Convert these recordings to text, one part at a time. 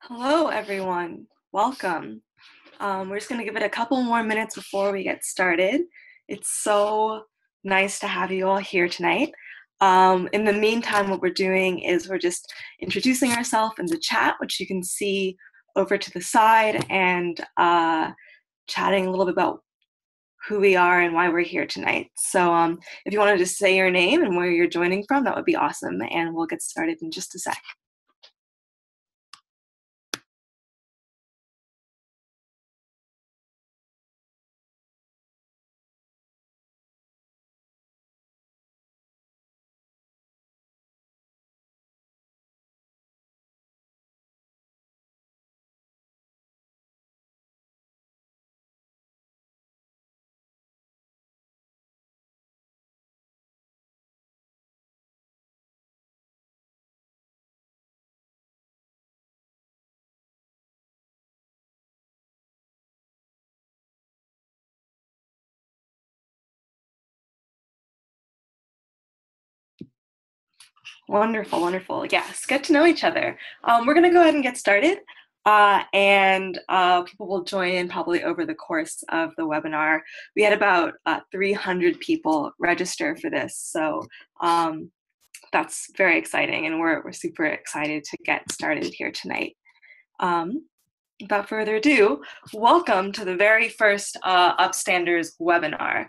Hello, everyone. Welcome. We're just going to give it a couple more minutes before we get started. It's so nice to have you all here tonight. In the meantime, what we're doing is we're just introducing ourselves in the chat, which you can see over to the side, and chatting a little bit about who we are and why we're here tonight. So if you want to just say your name and where you're joining from, that would be awesome, and we'll get started in just a sec. Wonderful, wonderful. Yes, get to know each other. We're going to go ahead and get started, and people will join in probably over the course of the webinar. We had about 300 people register for this, so that's very exciting, and we're super excited to get started here tonight. Without further ado, welcome to the very first Upstanders Webinar.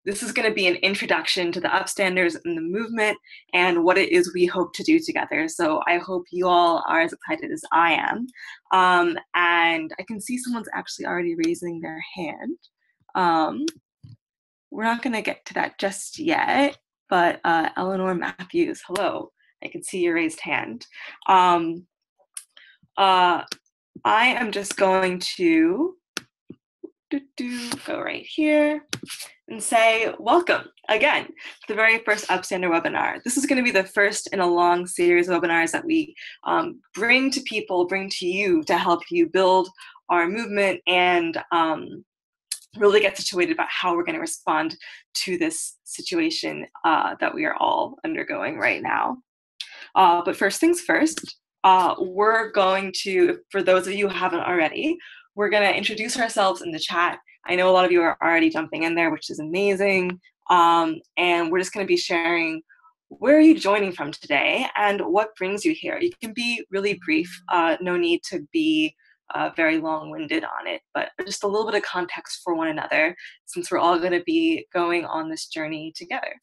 This is going to be an introduction to the Upstanders and the movement and what it is we hope to do together. So I hope you all are as excited as I am. And I can see someone's actually already raising their hand. We're not going to get to that just yet, but Eleanor Matthews, hello. I can see your raised hand. I am just going to go right here and say welcome again to the very first Upstander webinar. This is going to be the first in a long series of webinars that we bring to people, bring to you to help you build our movement and really get situated about how we're going to respond to this situation that we are all undergoing right now. But first things first, we're going to, for those of you who haven't already, we're going to introduce ourselves in the chat. I know a lot of you are already jumping in there, which is amazing. And we're just going to be sharing where are you joining from today and what brings you here. You can be really brief, no need to be very long-winded on it, but just a little bit of context for one another, since we're all going to be going on this journey together.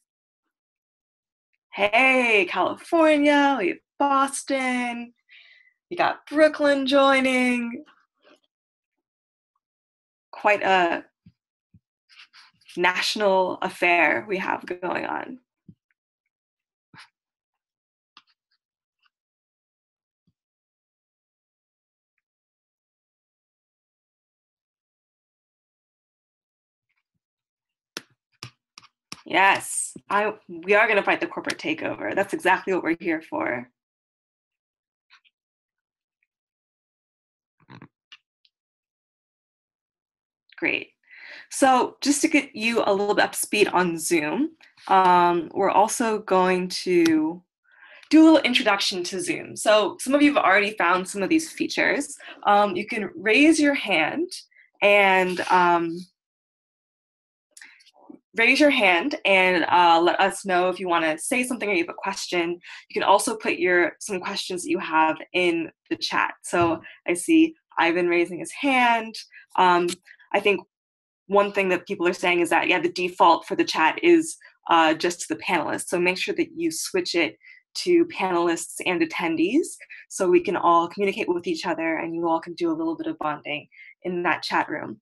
Hey, California, we have Boston, we got Brooklyn joining. Quite a national affair we have going on. Yes, we are going to fight the corporate takeover. That's exactly what we're here for. Great. So just to get you a little bit up to speed on Zoom, we're also going to do a little introduction to Zoom. So some of you have already found some of these features. You can raise your hand and let us know if you want to say something or you have a question. You can also put some questions that you have in the chat. So I see Ivan raising his hand. I think one thing that people are saying is that, yeah, the default for the chat is just to the panelists. So make sure that you switch it to panelists and attendees so we can all communicate with each other and you all can do a little bit of bonding in that chat room.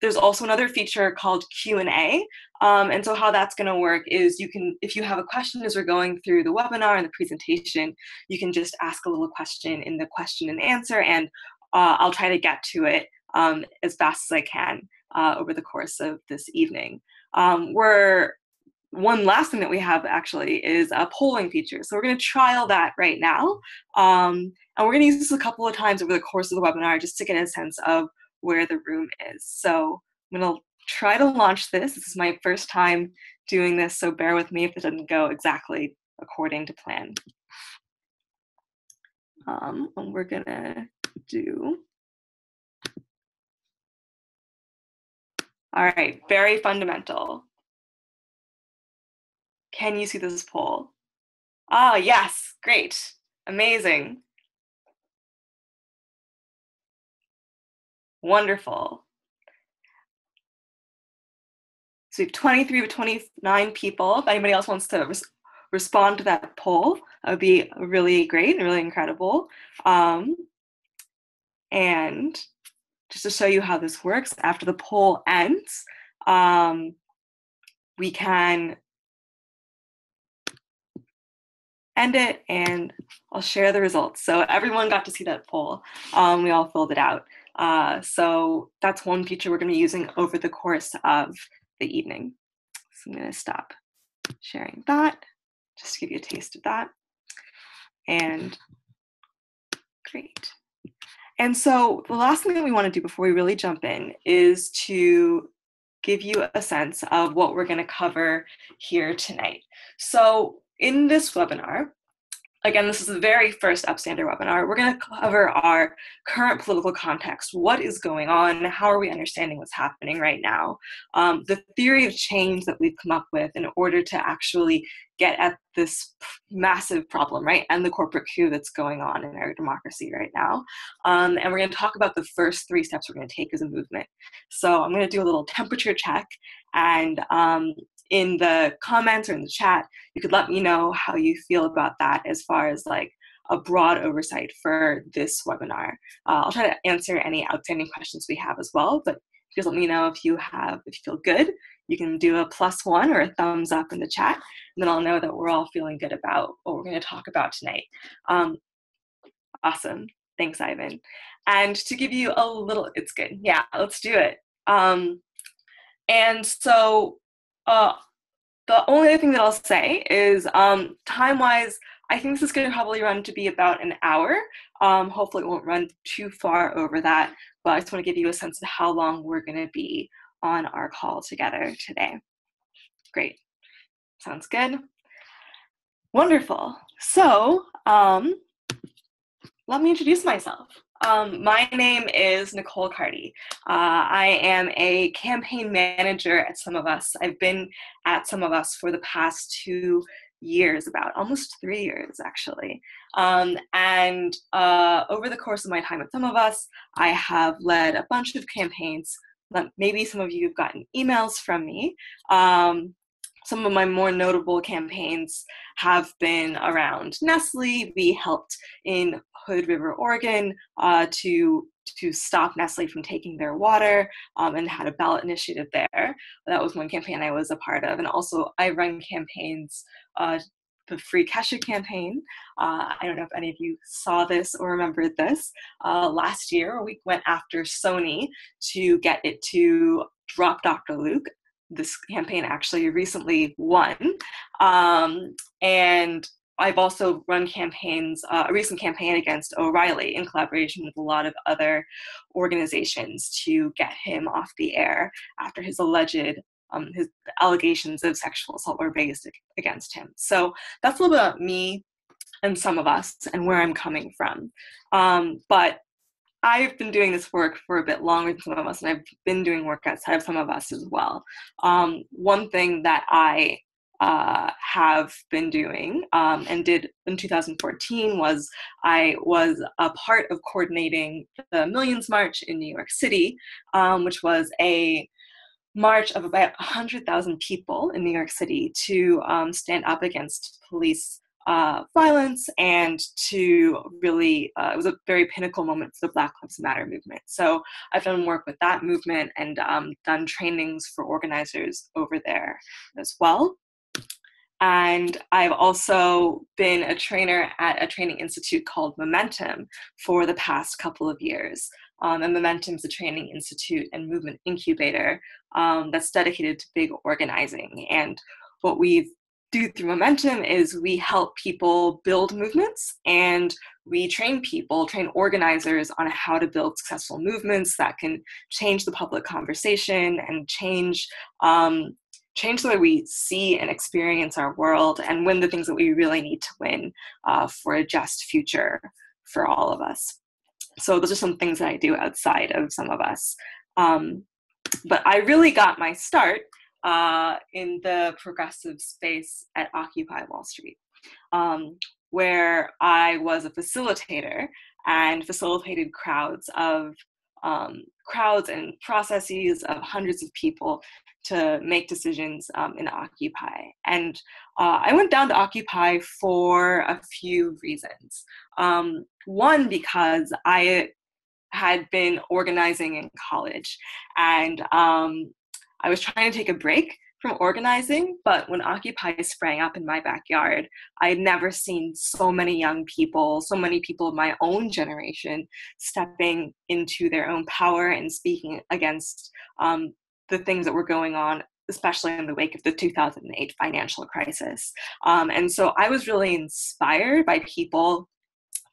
There's also another feature called Q&A. And so how that's going to work is you can, if you have a question as we're going through the webinar and the presentation, you can just ask a little question in the question and answer, and I'll try to get to it as fast as I can over the course of this evening. One last thing that we have actually is a polling feature. So we're going to trial that right now. And we're going to use this a couple of times over the course of the webinar just to get a sense of where the room is. So I'm going to try to launch this. This is my first time doing this, so bear with me if it doesn't go exactly according to plan. And we're gonna do, all right, very fundamental. Can you see this poll? Ah, yes, great, amazing, wonderful. So we have 23 to 29 people. If anybody else wants to respond to that poll, that would be really great and really incredible. And just to show you how this works, after the poll ends, we can end it and I'll share the results. So everyone got to see that poll. We all filled it out. So that's one feature we're going to be using over the course of the evening. So I'm going to stop sharing that, just to give you a taste of that. And great. And so the last thing that we want to do before we really jump in is to give you a sense of what we're going to cover here tonight. So in this webinar, again, this is the very first Upstander webinar. We're going to cover our current political context. What is going on? How are we understanding what's happening right now? The theory of change that we've come up with in order to actually get at this massive problem, right? And the corporate coup that's going on in our democracy right now. And we're going to talk about the first 3 steps we're going to take as a movement. So I'm going to do a little temperature check, and in the comments or in the chat, you could let me know how you feel about that as far as like a broad oversight for this webinar. I'll try to answer any outstanding questions we have as well, but just let me know if you feel good. You can do a +1 or a thumbs up in the chat, and then I'll know that we're all feeling good about what we're going to talk about tonight. Awesome. Thanks, Ivan. And to give you a little, it's good. Yeah, let's do it. And so the only other thing that I'll say is time-wise, I think this is going to probably run to be about an hour. Hopefully it won't run too far over that, but I just want to give you a sense of how long we're going to be on our call together today. Great. Sounds good. Wonderful. So let me introduce myself. My name is Nicole Carty. I am a campaign manager at Some of Us. I've been at Some of Us for the past 2 years, about almost 3 years actually. And over the course of my time at Some of Us, I have led a bunch of campaigns. Maybe some of you have gotten emails from me. Some of my more notable campaigns have been around Nestle. We helped in Hood River, Oregon, to stop Nestle from taking their water, and had a ballot initiative there. That was one campaign I was a part of. And also I run campaigns, the Free Kesha campaign. I don't know if any of you saw this or remembered this. Last year, we went after Sony to get it to drop Dr. Luke. This campaign actually recently won. And I've also run campaigns, a recent campaign against O'Reilly in collaboration with a lot of other organizations to get him off the air after his alleged, his allegations of sexual assault were raised against him. So that's a little bit about me and Some of Us and where I'm coming from. But I've been doing this work for a bit longer than Some of Us, and I've been doing work outside of Some of Us as well. One thing that I have been doing and did in 2014 was I was a part of coordinating the Millions March in New York City, which was a march of about 100,000 people in New York City to stand up against police violence and to really, it was a very pinnacle moment for the Black Lives Matter movement. So I've done work with that movement and done trainings for organizers over there as well. And I've also been a trainer at a training institute called Momentum for the past couple of years. And Momentum is a training institute and movement incubator that's dedicated to big organizing. And what we do through Momentum is we help people build movements, and we train people, train organizers on how to build successful movements that can change the public conversation and change the way we see and experience our world and win the things that we really need to win for a just future for all of us. So those are some things that I do outside of Some of Us. But I really got my start in the progressive space at Occupy Wall Street, where I was a facilitator and facilitated crowds and processes of hundreds of people to make decisions in Occupy. And I went down to Occupy for a few reasons. One, because I had been organizing in college, and I was trying to take a break from organizing, but when Occupy sprang up in my backyard, I had never seen so many young people, so many people of my own generation stepping into their own power and speaking against the things that were going on, especially in the wake of the 2008 financial crisis. And so I was really inspired by people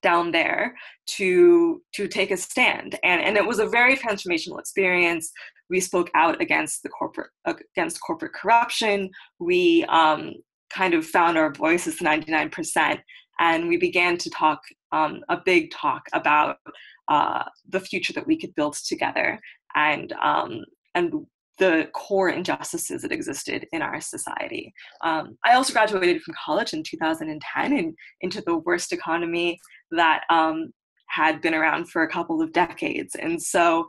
down there to take a stand, and it was a very transformational experience. We spoke out against corporate corruption. We kind of found our voices 99%, and we began to talk a big talk about the future that we could build together, and the core injustices that existed in our society. I also graduated from college in 2010 and into the worst economy that had been around for a couple of decades. And so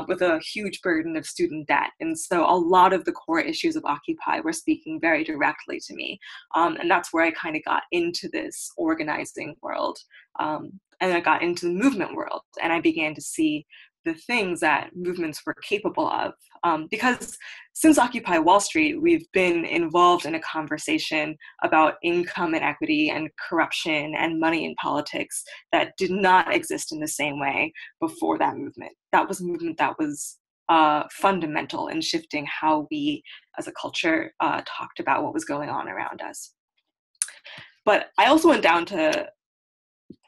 with a huge burden of student debt. And so a lot of the core issues of Occupy were speaking very directly to me. And that's where I kind of got into this organizing world. And I got into the movement world, and I began to see the things that movements were capable of. Because since Occupy Wall Street, we've been involved in a conversation about income inequity and corruption and money in politics that did not exist in the same way before that movement. That was a movement that was fundamental in shifting how we as a culture talked about what was going on around us. But I also went down to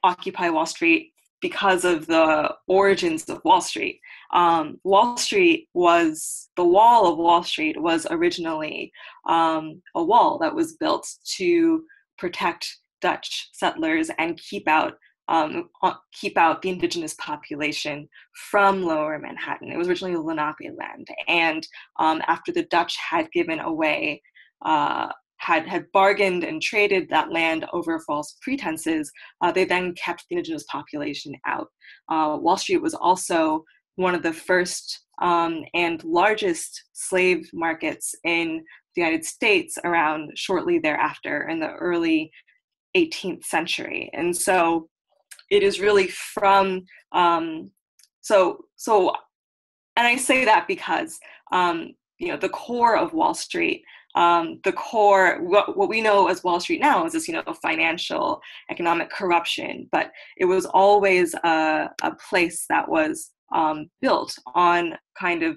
Occupy Wall Street because of the origins of Wall Street. The wall of Wall Street was originally a wall that was built to protect Dutch settlers and keep out the indigenous population from Lower Manhattan. It was originally Lenape land, and after the Dutch had given away had bargained and traded that land over false pretenses, they then kept the indigenous population out. Wall Street was also one of the first and largest slave markets in the United States around shortly thereafter in the early 18th century. And so it is really from, and I say that because, the core of Wall Street, what we know as Wall Street now is this, financial, economic corruption, but it was always a place that was built on kind of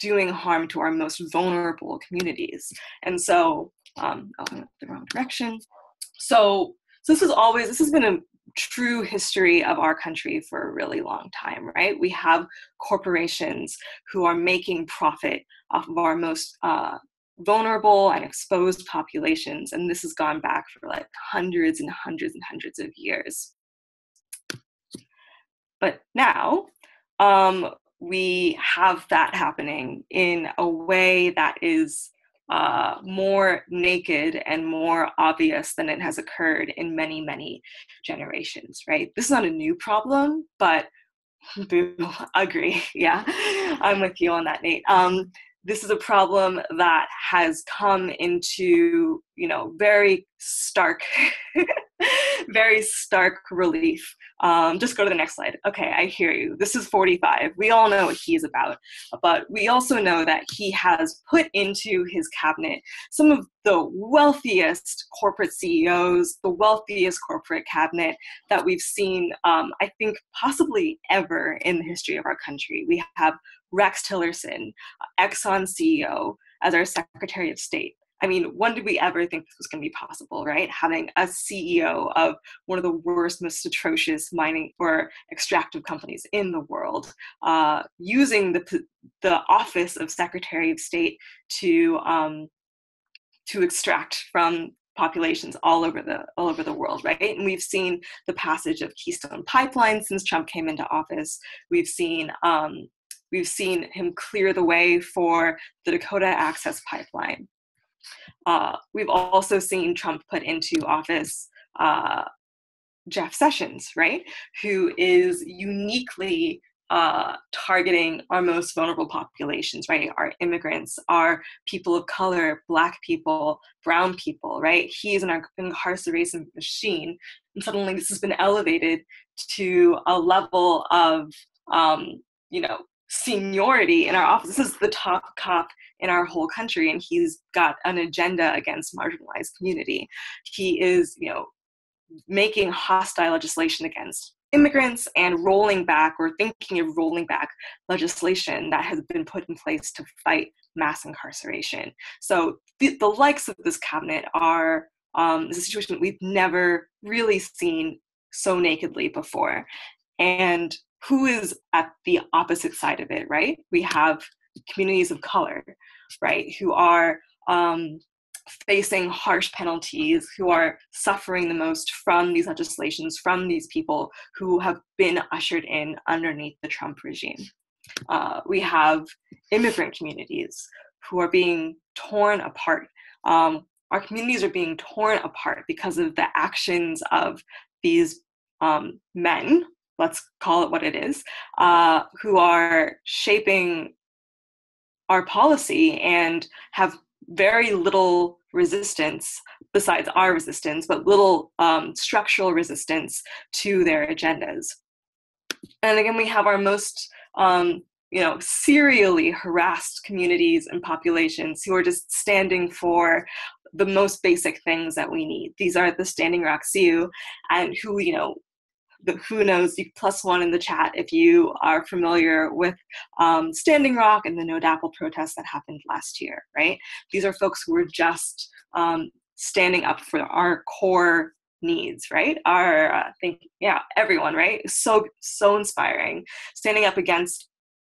doing harm to our most vulnerable communities. And so, I went the wrong direction. So this has been a true history of our country for a really long time, right? We have corporations who are making profit off of our most vulnerable and exposed populations, and this has gone back for like hundreds and hundreds and hundreds of years. But now we have that happening in a way that is more naked and more obvious than it has occurred in many, many generations, right? This is not a new problem, but boo, agree. Yeah, I'm with you on that, Nate. This is a problem that has come into, very stark, very stark relief. Just go to the next slide. Okay, I hear you. This is 45. We all know what he's about, but we also know that he has put into his cabinet some of the wealthiest corporate CEOs, the wealthiest corporate cabinet that we've seen, I think, possibly ever in the history of our country. We have Rex Tillerson, Exxon CEO, as our Secretary of State. I mean, when did we ever think this was going to be possible, right? Having a CEO of one of the worst, most atrocious mining or extractive companies in the world, using the office of Secretary of State to extract from populations all over the world, right? And we've seen the passage of Keystone Pipeline since Trump came into office. We've seen him clear the way for the Dakota Access Pipeline. We've also seen Trump put into office Jeff Sessions, right, who is uniquely targeting our most vulnerable populations, right? Our immigrants, our people of color, Black people, brown people, right? He's an incarceration machine. And suddenly this has been elevated to a level of, seniority in our office. This is the top cop in our whole country, and he's got an agenda against marginalized community. He is, making hostile legislation against immigrants and rolling back or thinking of rolling back legislation that has been put in place to fight mass incarceration. So the likes of this cabinet is a situation that we've never really seen so nakedly before. And who is at the opposite side of it, right? We have communities of color, right, who are facing harsh penalties, who are suffering the most from these legislations, from these people who have been ushered in underneath the Trump regime. We have immigrant communities who are being torn apart. Our communities are being torn apart because of the actions of these men, let's call it what it is, who are shaping our policy and have very little resistance besides our resistance, but little structural resistance to their agendas. And again, we have our most serially harassed communities and populations who are just standing for the most basic things that we need. These are the Standing Rock Sioux, and who knows, you +1 in the chat if you are familiar with Standing Rock and the No DAPL protests that happened last year, right? These are folks who were just standing up for our core needs, right? Everyone, right? So inspiring. Standing up against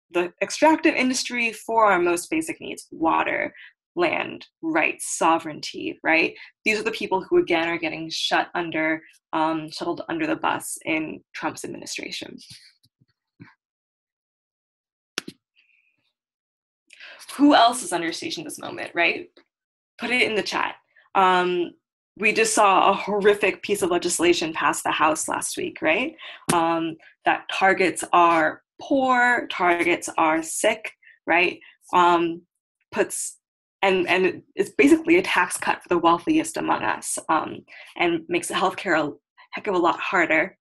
the extractive industry for our most basic needs: water, land, rights, sovereignty, right? These are the people who, again, are getting shuttled under the bus in Trump's administration. Who else is under siege in this moment, right? Put it in the chat. We just saw a horrific piece of legislation pass the House last week, right? That targets our poor, targets our sick, right? And it's basically a tax cut for the wealthiest among us, and makes healthcare a heck of a lot harder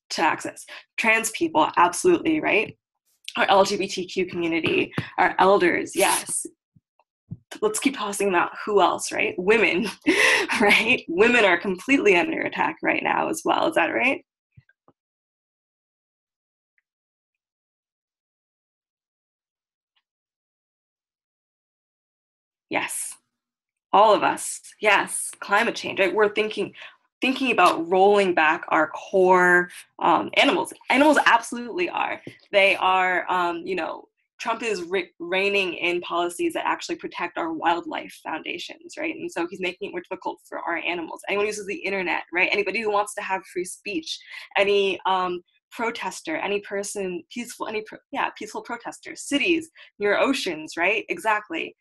to access. Trans people, absolutely, right? Our LGBTQ community, our elders, yes. Let's keep tossing about who else, right? Women, right? Women are completely under attack right now as well. Is that right? Yes. All of us. Yes. Climate change, right? We're thinking about rolling back our core animals. Animals absolutely are. They are, Trump is reining in policies that actually protect our wildlife foundations, right? And so he's making it more difficult for our animals. Anyone who uses the internet, right? Anybody who wants to have free speech, any protester, any person, peaceful protester, cities, your oceans, right? Exactly.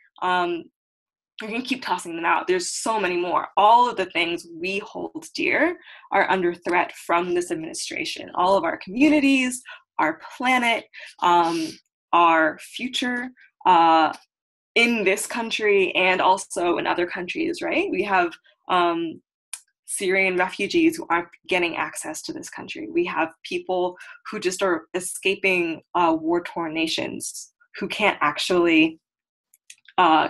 You're going to keep tossing them out. There's so many more. All of the things we hold dear are under threat from this administration. All of our communities, our planet, our future in this country and also in other countries, right? We have Syrian refugees who aren't getting access to this country. We have people who just are escaping war-torn nations who can't actually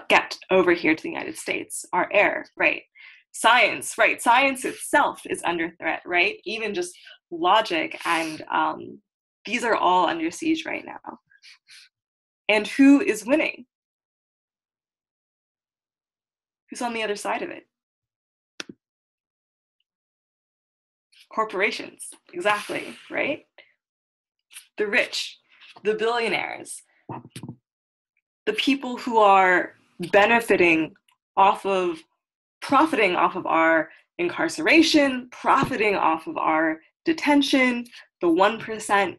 get over here to the United States. Our air, right? Science, right? Science itself is under threat, right? Even just logic, and these are all under siege right now. And who is winning? Who's on the other side of it? Corporations, exactly, right? The rich, the billionaires, the people who are benefiting off of profiting off of our incarceration, profiting off of our detention. The 1%,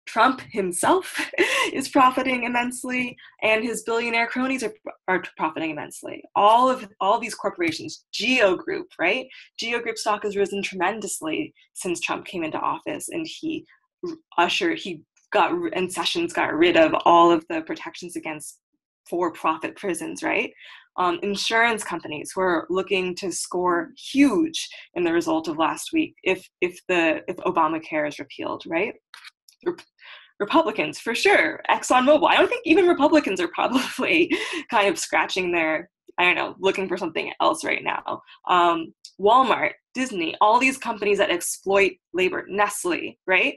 Trump himself is profiting immensely, and his billionaire cronies are profiting immensely. All these corporations, Geo Group, right? Geo Group stock has risen tremendously since Trump came into office, and Sessions got rid of all of the protections against for-profit prisons, right? Insurance companies who are looking to score huge in the result of last week if Obamacare is repealed, right? Republicans, for sure. ExxonMobil. I don't think even Republicans are probably kind of scratching their, looking for something else right now. Walmart, Disney, all these companies that exploit labor. Nestle, right?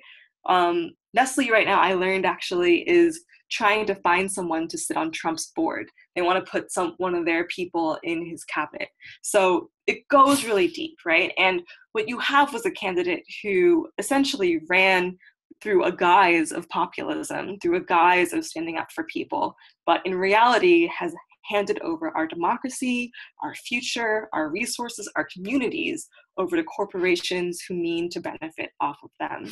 Nestle right now, I learned actually, is trying to find someone to sit on Trump's board. They want to put one of their people in his cabinet. So it goes really deep, right? And what you have was a candidate who essentially ran through a guise of populism, through a guise of standing up for people, but in reality has handed over our democracy, our future, our resources, our communities over to corporations who mean to benefit off of them.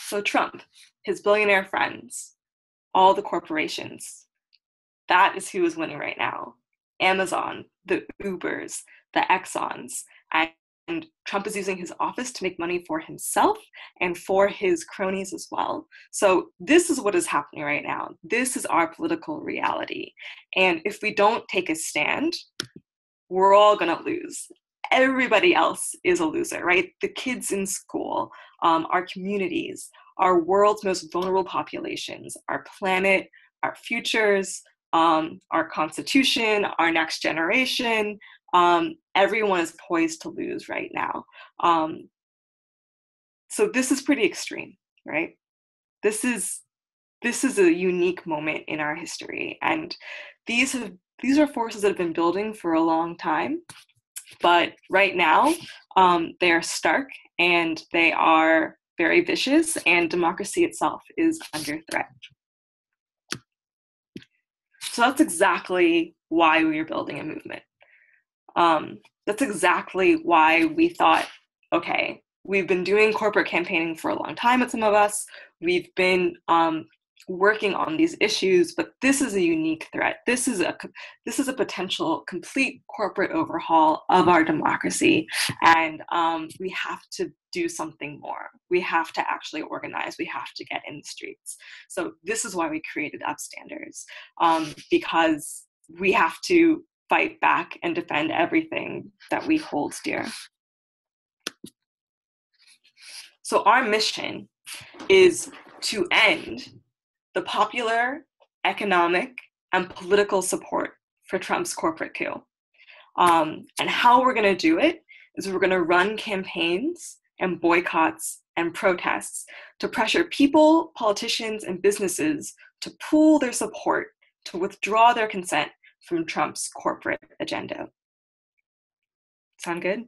So Trump, his billionaire friends, all the corporations, that is who is winning right now. Amazon, the Ubers, the Exxons, and Trump is using his office to make money for himself and for his cronies as well. So this is what is happening right now. This is our political reality. And if we don't take a stand, we're all going to lose. Everybody else is a loser, right? The kids in school, our communities, our world's most vulnerable populations, our planet, our futures, our constitution, our next generation, everyone is poised to lose right now. So this is pretty extreme, right? This is a unique moment in our history, and these are forces that have been building for a long time, but right now they are stark and they are very vicious, and democracy itself is under threat. So that's exactly why we are building a movement. That's exactly why we thought, okay, we've been doing corporate campaigning for a long time at some of us. We've been working on these issues, but this is a unique threat. This is a potential complete corporate overhaul of our democracy, and we have to do something more. We have to actually organize. We have to get in the streets. So this is why we created Upstanders, because we have to fight back and defend everything that we hold dear. So our mission is to end the popular, economic, and political support for Trump's corporate coup. And how we're going to do it is we're going to run campaigns and boycotts and protests to pressure people, politicians, and businesses to pool their support, to withdraw their consent from Trump's corporate agenda. Sound good?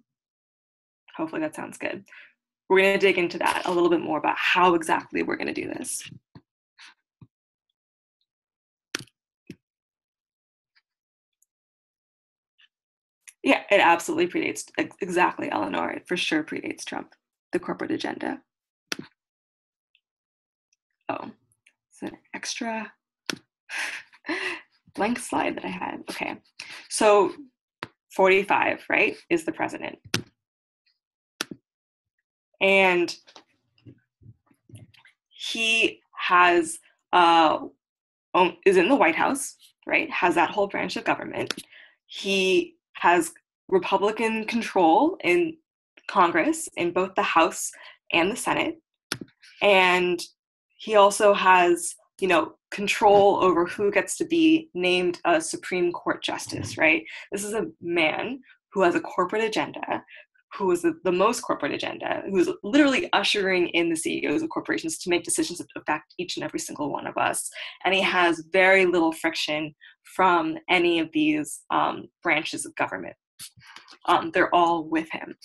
Hopefully that sounds good. We're going to dig into that a little bit more about how exactly we're going to do this. Yeah, it absolutely predates, exactly, Eleanor. It for sure predates Trump, the corporate agenda. Oh, it's an extra blank slide that I had. Okay, so 45, right, is the president. And he has, is in the White House, right, has that whole branch of government. He has Republican control in Congress, in both the House and the Senate. And he also has, control over who gets to be named a Supreme Court justice, right? This is a man who has a corporate agenda, who is the most corporate agenda, who's literally ushering in the CEOs of corporations to make decisions that affect each and every single one of us. And he has very little friction from any of these branches of government. They're all with him.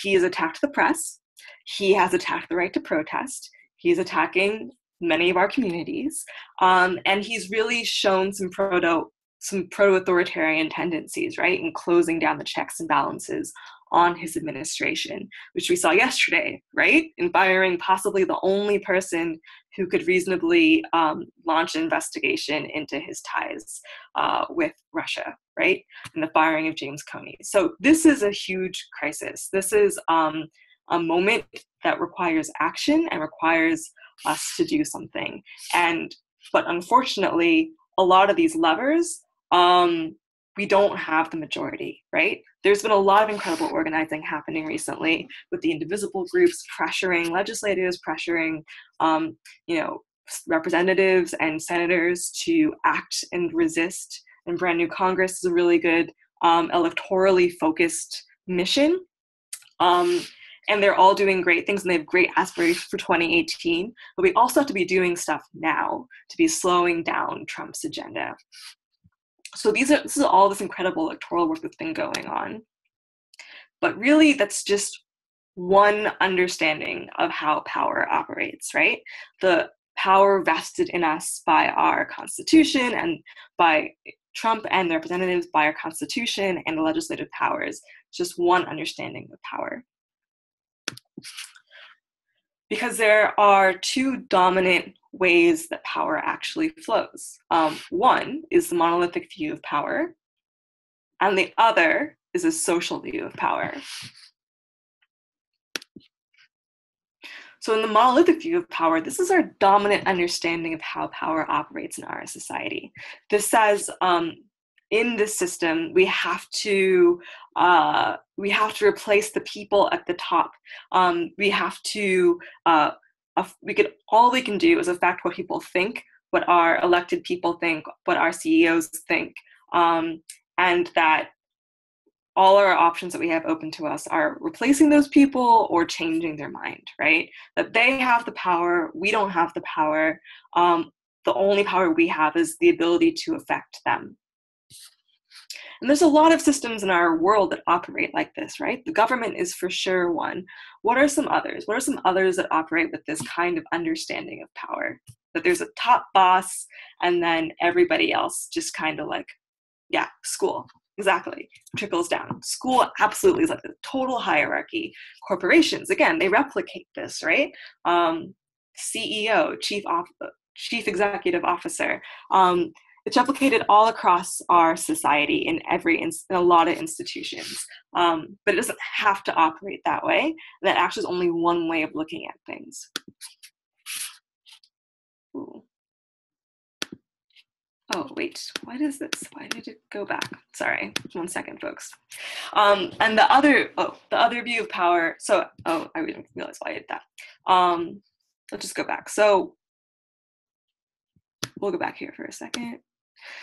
He has attacked the press. He has attacked the right to protest. He's attacking many of our communities. And he's really shown some proto-authoritarian tendencies, right, in closing down the checks and balances on his administration, which we saw yesterday, right, in firing possibly the only person who could reasonably launch an investigation into his ties with Russia, right, and the firing of James Comey. So this is a huge crisis. This is a moment that requires action and requires us to do something. But unfortunately, a lot of these levers, we don't have the majority, right? There's been a lot of incredible organizing happening recently with the indivisible groups pressuring legislators, pressuring, representatives and senators to act and resist. And Brand New Congress is a really good electorally focused mission. And they're all doing great things, and they have great aspirations for 2018. But we also have to be doing stuff now to be slowing down Trump's agenda. So this is all this incredible electoral work that's been going on. But really, that's just one understanding of how power operates, right? The power vested in us by our Constitution and by Trump and the representatives by our Constitution and the legislative powers. Just one understanding of power. Because there are two dominant ways that power actually flows. One is the monolithic view of power, and the other is a social view of power. So in the monolithic view of power, this is our dominant understanding of how power operates in our society. This says, in this system, we have to replace the people at the top. All we can do is affect what people think, what our elected people think, what our CEOs think, and that all our options that we have open to us are replacing those people or changing their mind, right? That they have the power, we don't have the power. The only power we have is the ability to affect them. And there's a lot of systems in our world that operate like this, right? The government is for sure one. What are some others? What are some others that operate with this kind of understanding of power? That there's a top boss and then everybody else just kind of like, yeah, school. Exactly. Trickles down. School absolutely is like the total hierarchy. Corporations, again, they replicate this, right? CEO, chief executive officer. It's replicated all across our society in a lot of institutions. But it doesn't have to operate that way. That actually is only one way of looking at things. Ooh. Oh, wait, what is this? Why did it go back? Sorry, 1 second, folks. And the other view of power, I didn't realize why I did that. Let's just go back. So we'll go back here for a second.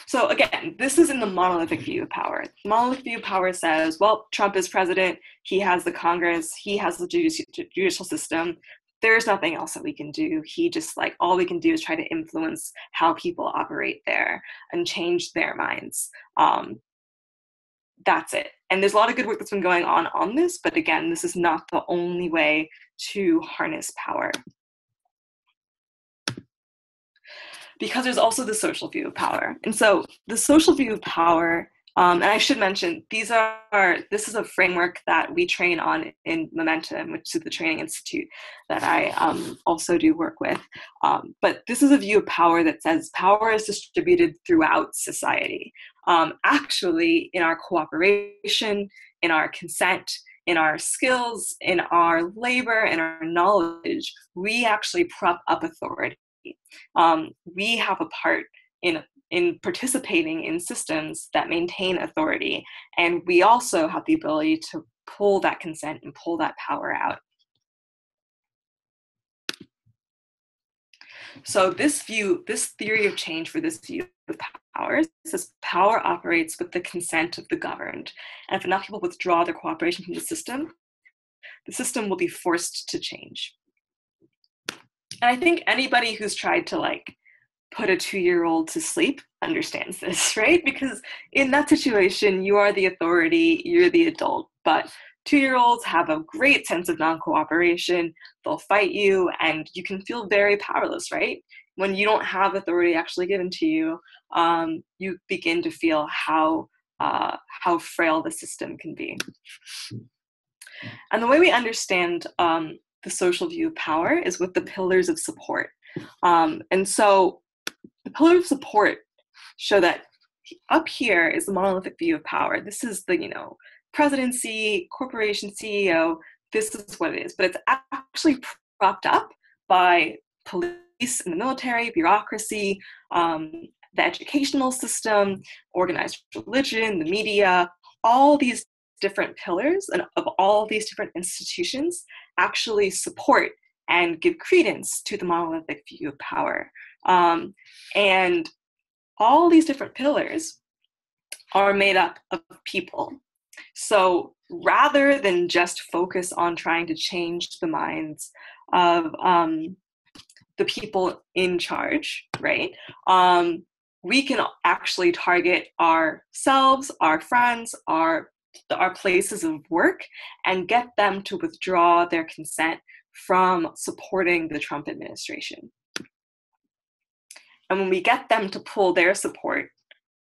So again, this is in the monolithic view of power. The monolithic view of power says, well, Trump is president, he has the Congress, he has the judicial system. There's nothing else that we can do. All we can do is try to influence how people operate there and change their minds. That's it. And there's a lot of good work that's been going on this, but again, this is not the only way to harness power. Because there's also the social view of power. And so the social view of power, and I should mention, this is a framework that we train on in Momentum, which is the training institute that I also do work with. But this is a view of power that says power is distributed throughout society. Actually, in our cooperation, in our consent, in our skills, in our labor, in our knowledge, we actually prop up authority. We have a part in participating in systems that maintain authority, and we also have the ability to pull that consent and pull that power out. So this theory of change for this view of power says power operates with the consent of the governed, and if enough people withdraw their cooperation from the system will be forced to change. And I think anybody who's tried to put a 2-year-old to sleep understands this, right? Because in that situation, you are the authority, you're the adult, but 2-year-olds have a great sense of non-cooperation. They'll fight you, and you can feel very powerless, right? When you don't have authority actually given to you, you begin to feel how frail the system can be. And the way we understand the social view of power is with the pillars of support. And so the pillars of support show that up here is the monolithic view of power. This is the, presidency, corporation CEO, this is what it is. But it's actually propped up by police and the military, bureaucracy, the educational system, organized religion, the media, all these different pillars and of all these different institutions actually support and give credence to the monolithic view of power. And all these different pillars are made up of people. So rather than just focus on trying to change the minds of the people in charge, right? We can actually target ourselves, our friends, our places of work, and get them to withdraw their consent from supporting the Trump administration. And when we get them to pull their support,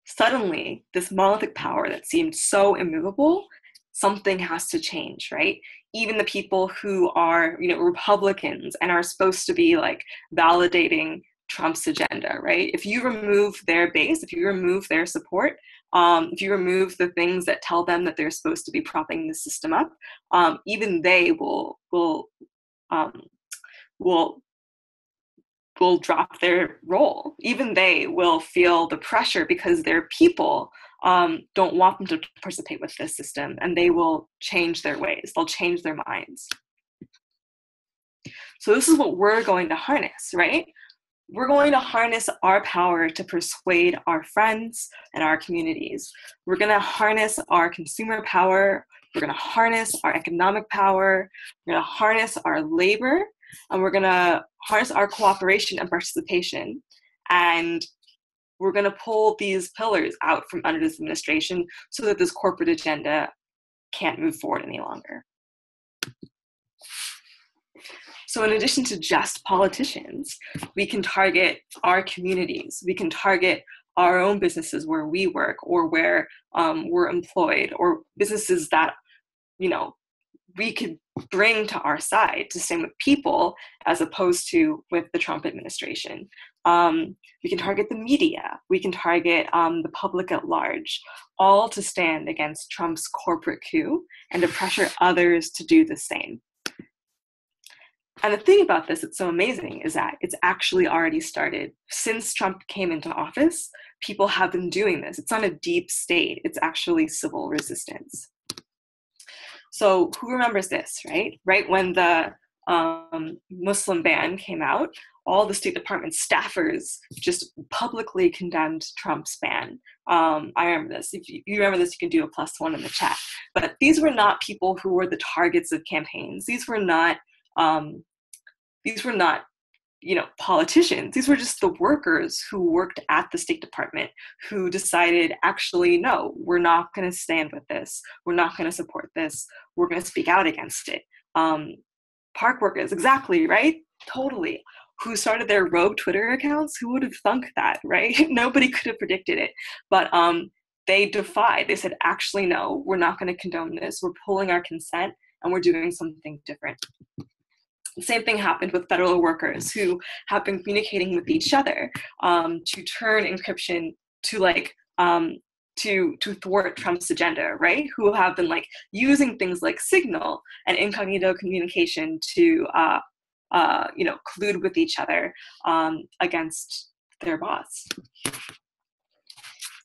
suddenly this monolithic power that seemed so immovable, something has to change, right? Even the people who are, Republicans and are supposed to be like validating Trump's agenda, right? If you remove their base, if you remove their support, if you remove the things that tell them that they're supposed to be propping the system up, even they will drop their role. Even they will feel the pressure because their people don't want them to participate with this system, and they will change their ways. They'll change their minds. So this is what we're going to harness, right? We're going to harness our power to persuade our friends and our communities. We're going to harness our consumer power. We're going to harness our economic power. We're going to harness our labor, and we're going to harness our cooperation and participation. And we're going to pull these pillars out from under this administration so that this corporate agenda can't move forward any longer. So in addition to just politicians, we can target our communities. We can target our own businesses where we work or where we're employed, or businesses that, we could bring to our side to stand with people as opposed to with the Trump administration. We can target the media. We can target the public at large, all to stand against Trump's corporate coup and to pressure others to do the same. And the thing about this that's so amazing is that it's actually already started. Since Trump came into office, people have been doing this. It's not a deep state. It's actually civil resistance. So who remembers this, right? Right when the Muslim ban came out, all the State Department staffers just publicly condemned Trump's ban. I remember this. If you remember this, you can do a +1 in the chat. But these were not people who were the targets of campaigns. These were not politicians. These were just the workers who worked at the State Department who decided, actually, no, we're not going to stand with this. We're not going to support this. We're going to speak out against it. Park workers, exactly, right? Totally. Who started their rogue Twitter accounts? Who would have thunk that, right? Nobody could have predicted it. But they defied. They said, actually, no, we're not going to condone this. We're pulling our consent and we're doing something different. The same thing happened with federal workers who have been communicating with each other to turn encryption to thwart Trump's agenda, right? Who have been using things like Signal and incognito communication to collude with each other against their boss.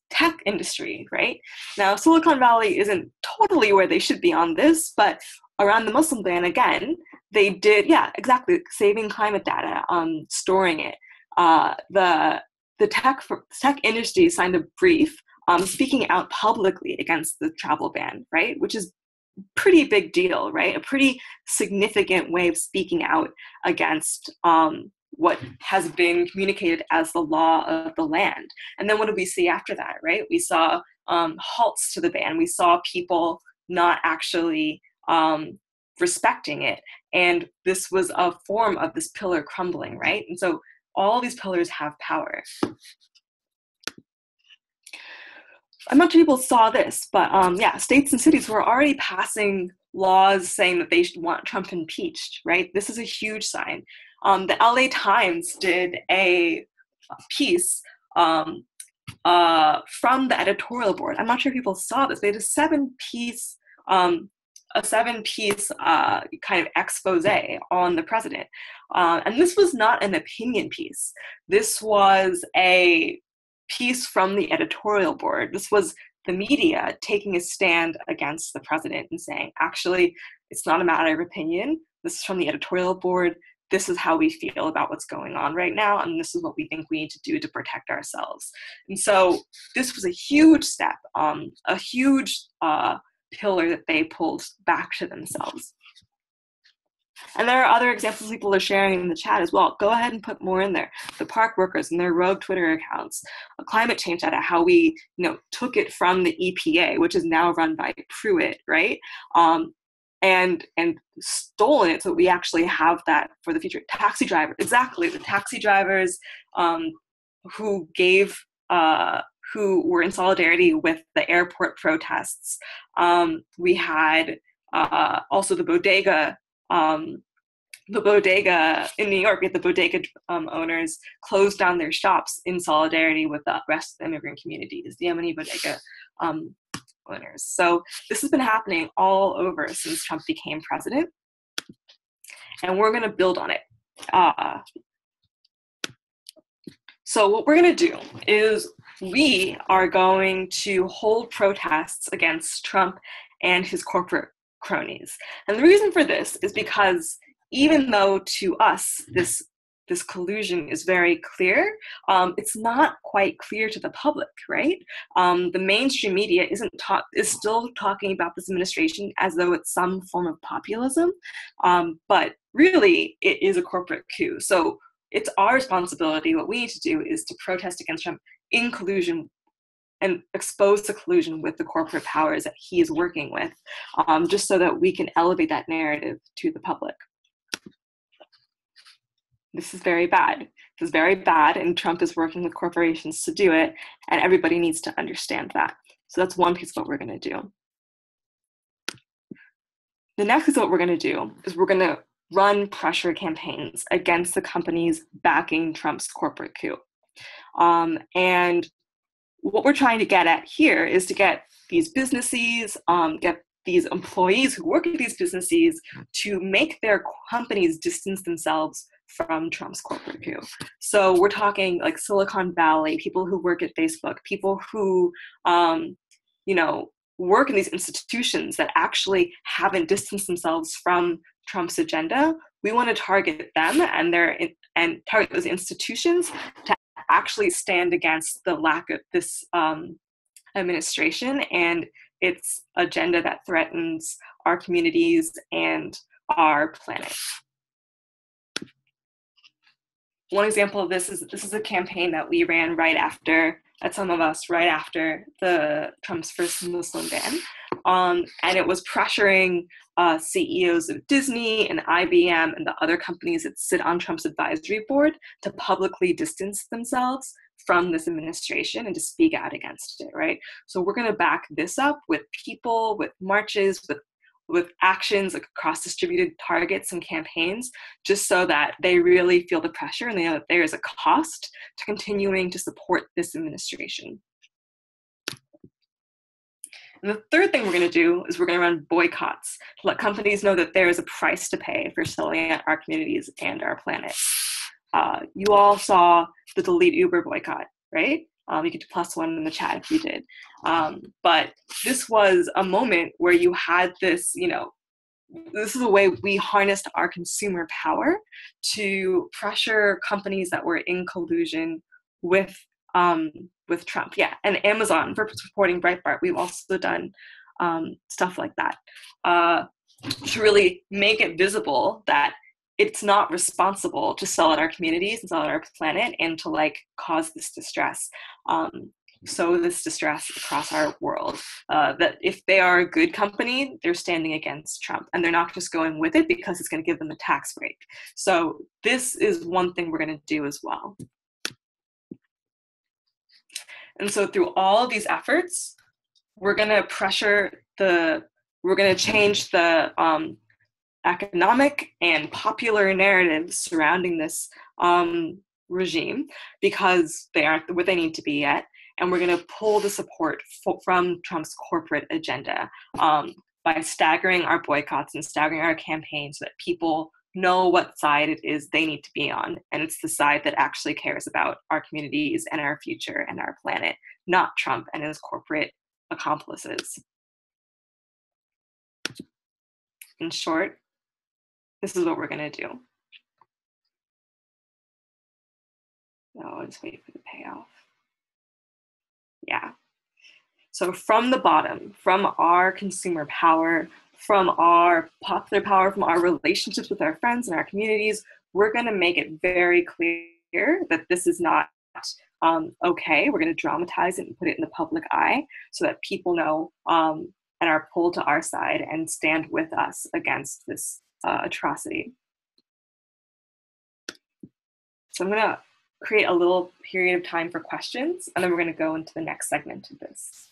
Tech industry, right? Now, Silicon Valley isn't totally where they should be on this, but around the Muslim ban, again, they did, exactly, saving climate data, storing it. The tech industry signed a brief speaking out publicly against the travel ban, right? Which is a pretty big deal, right? A pretty significant way of speaking out against what has been communicated as the law of the land. And then what did we see after that, right? We saw halts to the ban. We saw people not actually respecting it. And this was a form of this pillar crumbling, right? And so all these pillars have power. I'm not sure people saw this, but yeah, states and cities were already passing laws saying that they should want Trump impeached, right? This is a huge sign. The LA Times did a piece from the editorial board. I'm not sure if people saw this. They did a seven-piece kind of expose on the president. And this was not an opinion piece. This was a piece from the editorial board. This was the media taking a stand against the president and saying, actually, it's not a matter of opinion. This is from the editorial board. This is how we feel about what's going on right now, and this is what we think we need to do to protect ourselves. And so this was a huge step, a huge pillar that they pulled back to themselves. And there are other examples people are sharing in the chat as well. Go ahead and put more in there. The park workers and their rogue Twitter accounts, climate change data, how we took it from the EPA, which is now run by Pruitt, right? And stolen it so we actually have that for the future. Taxi drivers, exactly. The taxi drivers who were in solidarity with the airport protests. We had also the bodega in New York. We had the bodega owners close down their shops in solidarity with the rest of the immigrant communities, the Yemeni bodega owners. So this has been happening all over since Trump became president, and we're going to build on it. So what we're going to do is we are going to hold protests against Trump and his corporate cronies. And the reason for this is because even though to us this collusion is very clear, it's not quite clear to the public, right? The mainstream media is still talking about this administration as though it's some form of populism, but really it is a corporate coup. So it's our responsibility. What we need to do is to protest against Trump in collusion and expose the collusion with the corporate powers that he is working with, just so that we can elevate that narrative to the public. This is very bad. This is very bad, and Trump is working with corporations to do it, and everybody needs to understand that. So that's one piece of what we're going to do. The next piece of what we're going to do is we're going to run pressure campaigns against the companies backing Trump's corporate coup. And what we're trying to get at here is to get these businesses, get these employees who work at these businesses to make their companies distance themselves from Trump's corporate coup. So we're talking like Silicon Valley, people who work at Facebook, people who, work in these institutions that actually haven't distanced themselves from Trump's agenda. We want to target them and target those institutions to actually stand against the lack of this administration and its agenda that threatens our communities and our planet. One example of this is a campaign that we ran right after Trump's first Muslim ban. And it was pressuring CEOs of Disney and IBM and the other companies that sit on Trump's advisory board to publicly distance themselves from this administration and to speak out against it, right? So we're going to back this up with people, with marches, with actions across distributed targets and campaigns, just so that they really feel the pressure and they know that there is a cost to continuing to support this administration. And the third thing we're going to do is we're going to run boycotts to let companies know that there is a price to pay for selling at our communities and our planet. You all saw the Delete Uber boycott, right? You get to +1 in the chat if you did. But this was a moment where you had this, this is a way we harnessed our consumer power to pressure companies that were in collusion with Trump. Yeah, and Amazon for supporting Breitbart. We've also done stuff like that to really make it visible that it's not responsible to sell at our communities and sell at our planet and to cause this distress. sow this distress across our world, that if they are a good company, they're standing against Trump, and they're not just going with it because it's going to give them a tax break. So this is one thing we're going to do as well. And so through all of these efforts, we're going to we're going to change the economic and popular narratives surrounding this regime, because they aren't what they need to be yet. And we're going to pull the support from Trump's corporate agenda by staggering our boycotts and staggering our campaigns so that people know what side it is they need to be on. And it's the side that actually cares about our communities and our future and our planet, not Trump and his corporate accomplices. In short, this is what we're going to do. So I'll just wait for the payoff. Yeah. So from the bottom, from our consumer power, from our popular power, from our relationships with our friends and our communities, we're going to make it very clear that this is not okay. We're going to dramatize it and put it in the public eye so that people know and are pulled to our side and stand with us against this atrocity. So I'm going to create a little period of time for questions, and then we're going to go into the next segment of this.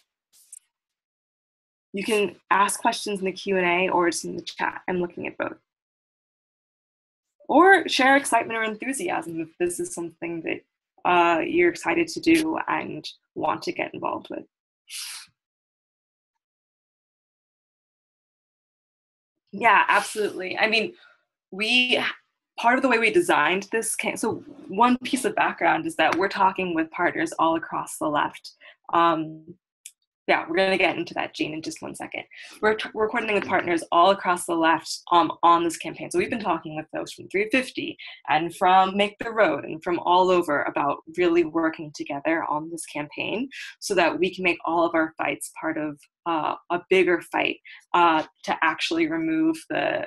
You can ask questions in the Q&A or just in the chat. I'm looking at both. Or share excitement or enthusiasm if this is something that you're excited to do and want to get involved with. Yeah, absolutely. I mean, part of the way we designed this, so one piece of background is that we're talking with partners all across the left. Yeah, we're going to get into that, Jean, in just one second. We're coordinating with partners all across the left on this campaign. So we've been talking with folks from 350 and from Make the Road and from all over about really working together on this campaign so that we can make all of our fights part of a bigger fight to actually remove the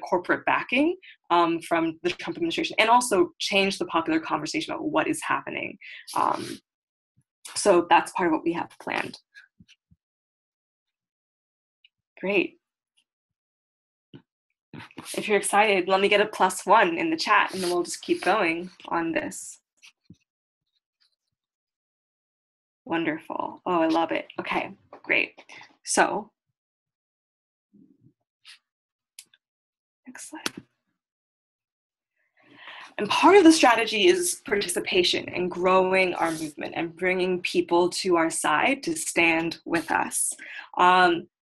corporate backing from the Trump administration, and also change the popular conversation about what is happening. So that's part of what we have planned. Great. If you're excited, let me get a +1 in the chat, and then we'll just keep going on this. Wonderful. Oh, I love it. Okay, great. So, next slide. And part of the strategy is participation and growing our movement and bringing people to our side to stand with us.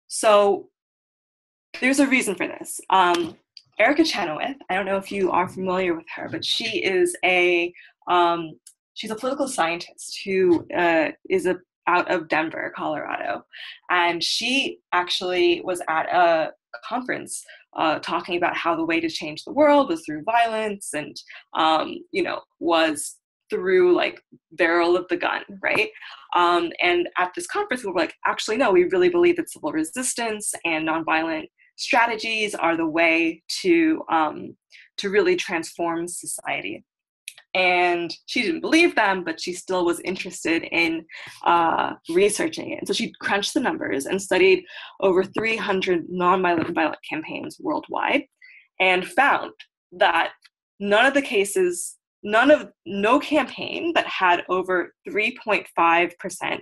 So there's a reason for this. Erica Chenoweth, I don't know if you are familiar with her, but she is she's a political scientist who is out of Denver, Colorado. And she actually was at a conference talking about how the way to change the world was through violence and, was through like barrel of the gun, right? And at this conference, we were like, actually, no, we really believe that civil resistance and nonviolent strategies are the way to really transform society. And she didn't believe them, but she still was interested in researching it. And so she crunched the numbers and studied over 300 nonviolent and violent campaigns worldwide, and found that no campaign that had over 3.5%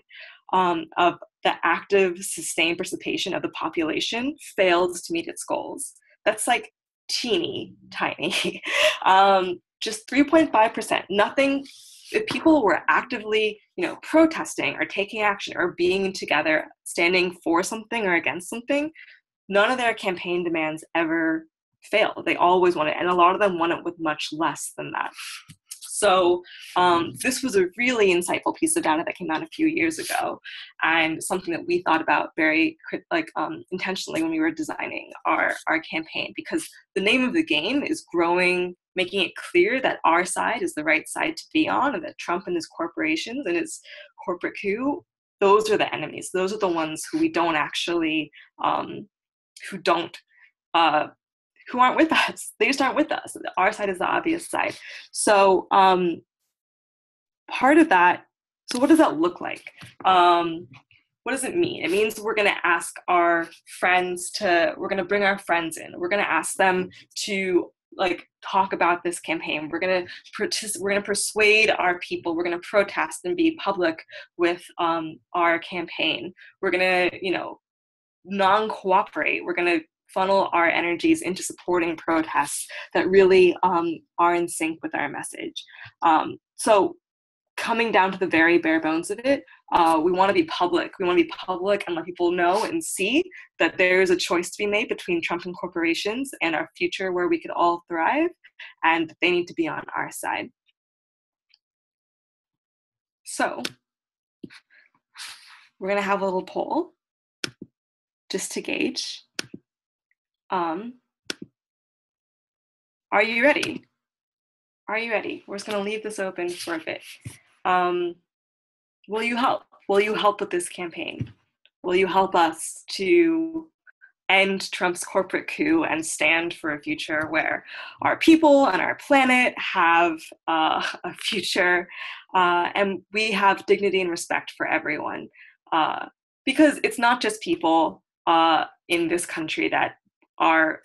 of the active sustained participation of the population failed to meet its goals. That's like teeny tiny. Just 3.5%. Nothing. If people were actively, protesting or taking action or being together, standing for something or against something, none of their campaign demands ever fail. They always want it, and a lot of them want it with much less than that. So this was a really insightful piece of data that came out a few years ago, and something that we thought about very intentionally when we were designing our campaign, because the name of the game is making it clear that our side is the right side to be on, and that Trump and his corporations and his corporate coup, those are the enemies. Those are the ones who we don't actually, who aren't with us. They just aren't with us. Our side is the obvious side. So part of that So what does that look like? What does it mean? It means we're going to ask our friends we're going to bring our friends in. We're going to ask them to talk about this campaign. We're going to persuade our people. We're going to protest and be public with our campaign. We're going to, non-cooperate. We're going to funnel our energies into supporting protests that really are in sync with our message. So coming down to the very bare bones of it, we want to be public. We want to be public and let people know and see that there is a choice to be made between Trump and corporations and our future where we could all thrive, and they need to be on our side. So we're going to have a little poll just to gauge. Are you ready? Are you ready? We're just going to leave this open for a bit. Will you help? Will you help with this campaign? Will you help us to end Trump's corporate coup and stand for a future where our people and our planet have a future and we have dignity and respect for everyone? Because it's not just people in this country that our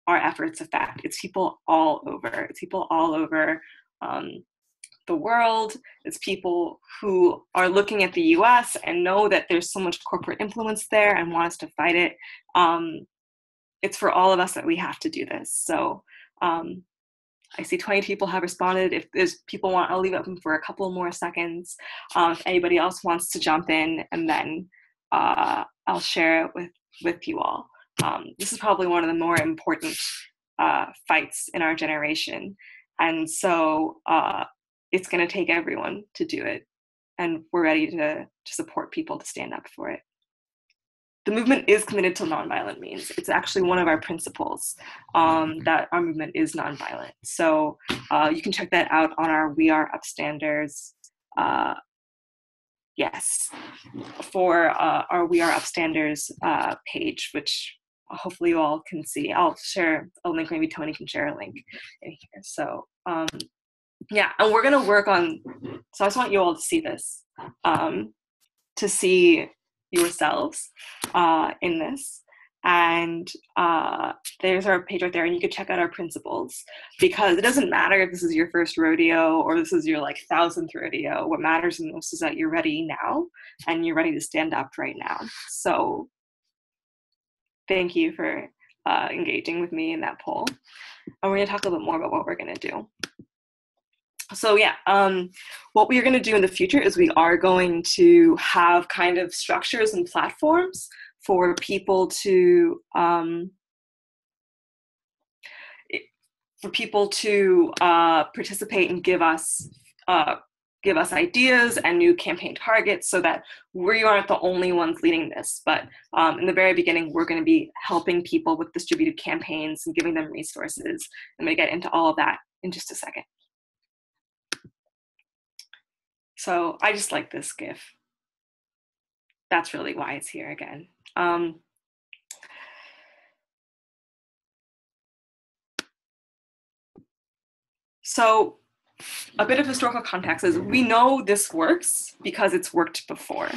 efforts affect. It's people all over. It's people all over the world. It's people who are looking at the US and know that there's so much corporate influence there and want us to fight it. It's for all of us that we have to do this. So I see 20 people have responded. If there's people want, I'll leave it open for a couple more seconds. If anybody else wants to jump in, and then I'll share it with you all. This is probably one of the more important fights in our generation. And so it's going to take everyone to do it. And we're ready to support people to stand up for it. The movement is committed to nonviolent means. It's actually one of our principles that our movement is nonviolent. So you can check that out on our We Are Upstanders. For our We Are Upstanders page, which hopefully you all can see. I'll share a link. Maybe Tony can share a link in here. So and we're gonna work on. So I just want you all to see this, to see yourselves in this. And there's our page right there, and you can check out our principles, because it doesn't matter if this is your first rodeo or this is your 1,000th rodeo. What matters most is that you're ready now and you're ready to stand up right now. So thank you for engaging with me in that poll. And we're going to talk a little bit more about what we're going to do. So what we are going to do in the future is we are going to have kind of structures and platforms for people to participate and give us ideas and new campaign targets, so that we aren't the only ones leading this. But in the very beginning, we're going to be helping people with distributed campaigns and giving them resources. I'm going to get into all of that in just a second. So I just like this GIF. That's really why it's here again. So a bit of historical context is we know this works because it's worked before.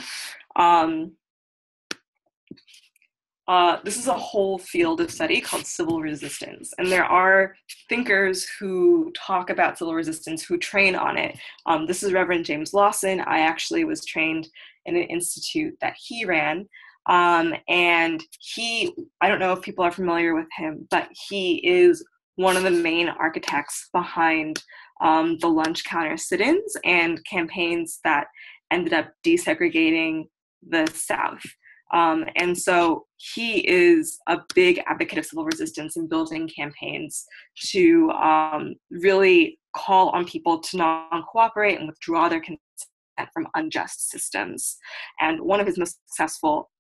This is a whole field of study called civil resistance. And there are thinkers who talk about civil resistance, who train on it. This is Reverend James Lawson. I actually was trained in an institute that he ran. And I don't know if people are familiar with him, but he is one of the main architects behind the lunch counter sit-ins and campaigns that ended up desegregating the South. And so he is a big advocate of civil resistance and building campaigns to really call on people to non-cooperate and withdraw their consent from unjust systems. And one of his most successful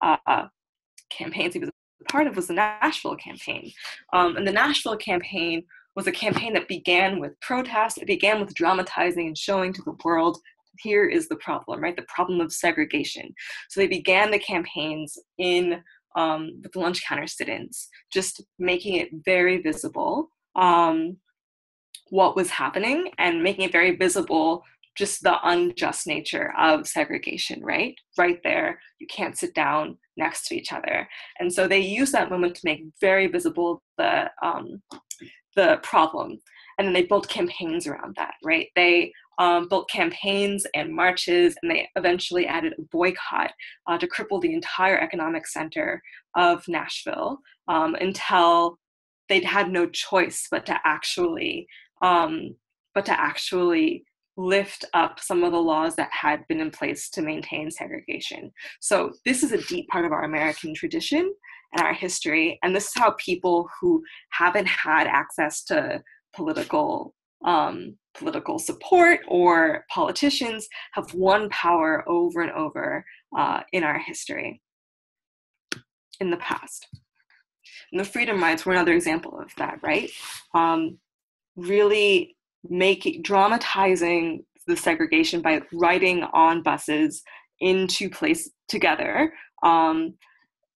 campaigns he was a part of was the Nashville campaign. And the Nashville campaign was a campaign that began with protests. It began with dramatizing and showing to the world, here is the problem, right? The problem of segregation. So they began the campaigns with the lunch counter sit-ins, just making it very visible what was happening and making it very visible just the unjust nature of segregation, right? Right there, you can't sit down next to each other. And so they use that moment to make very visible the problem. And then they built campaigns around that, right? They built campaigns and marches, and they eventually added a boycott to cripple the entire economic center of Nashville until they'd had no choice but to actually lift up some of the laws that had been in place to maintain segregation. So this is a deep part of our American tradition and our history, and this is how people who haven't had access to political support or politicians have won power over and over in our history in the past. And the freedom rides were another example of that, right? Really dramatizing the segregation by riding on buses into places